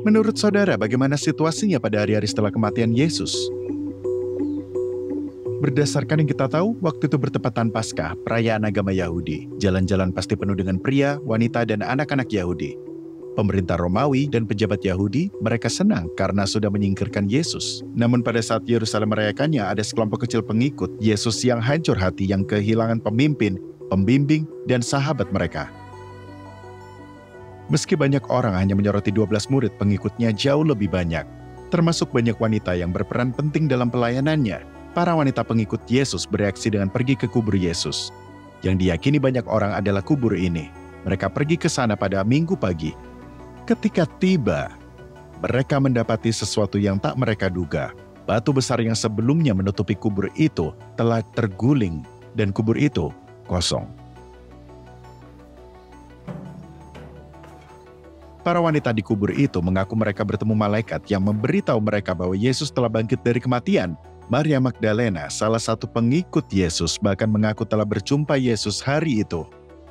Menurut saudara, bagaimana situasinya pada hari-hari setelah kematian Yesus? Berdasarkan yang kita tahu, waktu itu bertepatan Paskah, perayaan agama Yahudi. Jalan-jalan pasti penuh dengan pria, wanita, dan anak-anak Yahudi. Pemerintah Romawi dan pejabat Yahudi, mereka senang karena sudah menyingkirkan Yesus. Namun pada saat Yerusalem merayakannya, ada sekelompok kecil pengikut Yesus yang hancur hati, yang kehilangan pemimpin, pembimbing, dan sahabat mereka. Meski banyak orang hanya menyoroti 12 murid, pengikutnya jauh lebih banyak. Termasuk banyak wanita yang berperan penting dalam pelayanannya. Para wanita pengikut Yesus bereaksi dengan pergi ke kubur Yesus. Yang diyakini banyak orang adalah kubur ini. Mereka pergi ke sana pada Minggu pagi. Ketika tiba, mereka mendapati sesuatu yang tak mereka duga. Batu besar yang sebelumnya menutupi kubur itu telah terguling dan kubur itu kosong. Para wanita di kubur itu mengaku mereka bertemu malaikat yang memberitahu mereka bahwa Yesus telah bangkit dari kematian. Maria Magdalena, salah satu pengikut Yesus, bahkan mengaku telah berjumpa Yesus hari itu.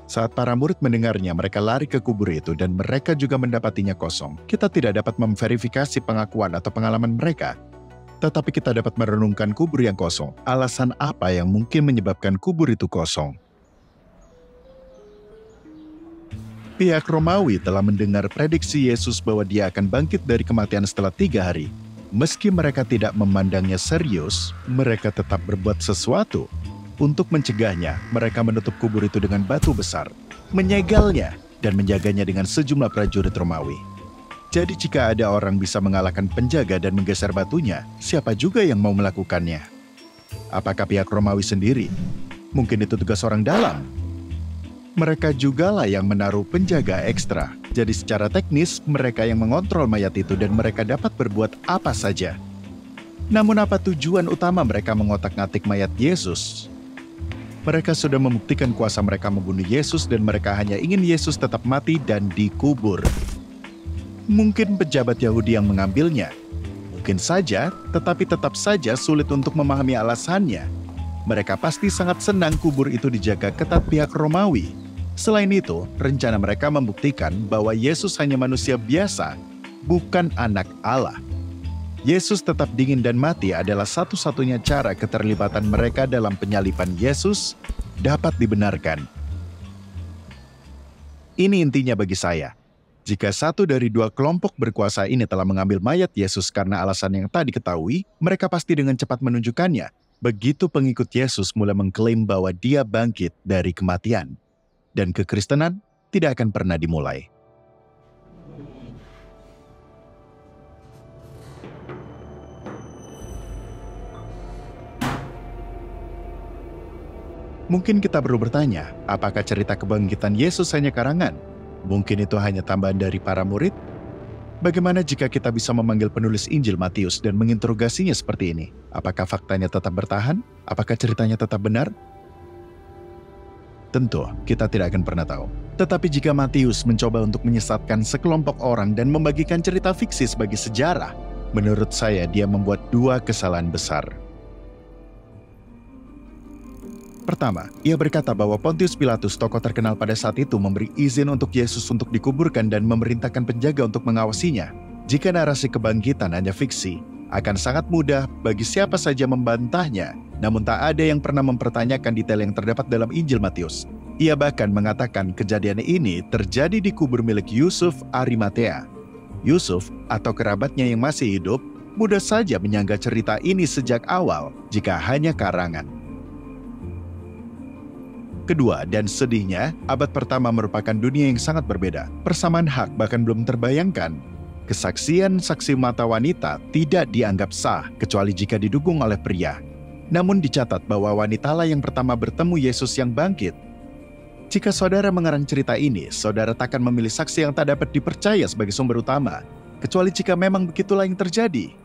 Saat para murid mendengarnya, mereka lari ke kubur itu dan mereka juga mendapatinya kosong. Kita tidak dapat memverifikasi pengakuan atau pengalaman mereka. Tetapi kita dapat merenungkan kubur yang kosong. Alasan apa yang mungkin menyebabkan kubur itu kosong? Pihak Romawi telah mendengar prediksi Yesus bahwa dia akan bangkit dari kematian setelah 3 hari. Meski mereka tidak memandangnya serius, mereka tetap berbuat sesuatu. Untuk mencegahnya, mereka menutup kubur itu dengan batu besar, menyegalnya, dan menjaganya dengan sejumlah prajurit Romawi. Jadi jika ada orang bisa mengalahkan penjaga dan menggeser batunya, siapa juga yang mau melakukannya? Apakah pihak Romawi sendiri? Mungkin itu tugas orang dalam. Mereka jugalah yang menaruh penjaga ekstra. Jadi secara teknis, mereka yang mengontrol mayat itu dan mereka dapat berbuat apa saja. Namun apa tujuan utama mereka mengotak-ngatik mayat Yesus? Mereka sudah membuktikan kuasa mereka membunuh Yesus dan mereka hanya ingin Yesus tetap mati dan dikubur. Mungkin pejabat Yahudi yang mengambilnya. Mungkin saja, tetapi tetap saja sulit untuk memahami alasannya. Mereka pasti sangat senang kubur itu dijaga ketat pihak Romawi. Selain itu, rencana mereka membuktikan bahwa Yesus hanya manusia biasa, bukan anak Allah. Yesus tetap dingin dan mati adalah satu-satunya cara keterlibatan mereka dalam penyaliban Yesus dapat dibenarkan. Ini intinya bagi saya. Jika satu dari 2 kelompok berkuasa ini telah mengambil mayat Yesus karena alasan yang tak diketahui, mereka pasti dengan cepat menunjukkannya. Begitu pengikut Yesus mulai mengklaim bahwa dia bangkit dari kematian. Dan kekristenan tidak akan pernah dimulai. Mungkin kita perlu bertanya, apakah cerita kebangkitan Yesus hanya karangan? Mungkin itu hanya tambahan dari para murid? Bagaimana jika kita bisa memanggil penulis Injil Matius dan menginterogasinya seperti ini? Apakah faktanya tetap bertahan? Apakah ceritanya tetap benar? Tentu, kita tidak akan pernah tahu. Tetapi jika Matius mencoba untuk menyesatkan sekelompok orang dan membagikan cerita fiksi sebagai sejarah, menurut saya dia membuat 2 kesalahan besar. Pertama, ia berkata bahwa Pontius Pilatus, tokoh terkenal pada saat itu, memberi izin untuk Yesus untuk dikuburkan dan memerintahkan penjaga untuk mengawasinya. Jika narasi kebangkitan hanya fiksi, akan sangat mudah bagi siapa saja membantahnya. Namun tak ada yang pernah mempertanyakan detail yang terdapat dalam Injil Matius. Ia bahkan mengatakan kejadian ini terjadi di kubur milik Yusuf Arimatea. Yusuf atau kerabatnya yang masih hidup mudah saja menyangka cerita ini sejak awal jika hanya karangan. Kedua, dan sedihnya, abad pertama merupakan dunia yang sangat berbeda. Persamaan hak bahkan belum terbayangkan. Kesaksian saksi mata wanita tidak dianggap sah kecuali jika didukung oleh pria. Namun dicatat bahwa wanitalah yang pertama bertemu Yesus yang bangkit. Jika saudara mengarang cerita ini, saudara takkan memilih saksi yang tak dapat dipercaya sebagai sumber utama, kecuali jika memang begitulah yang terjadi.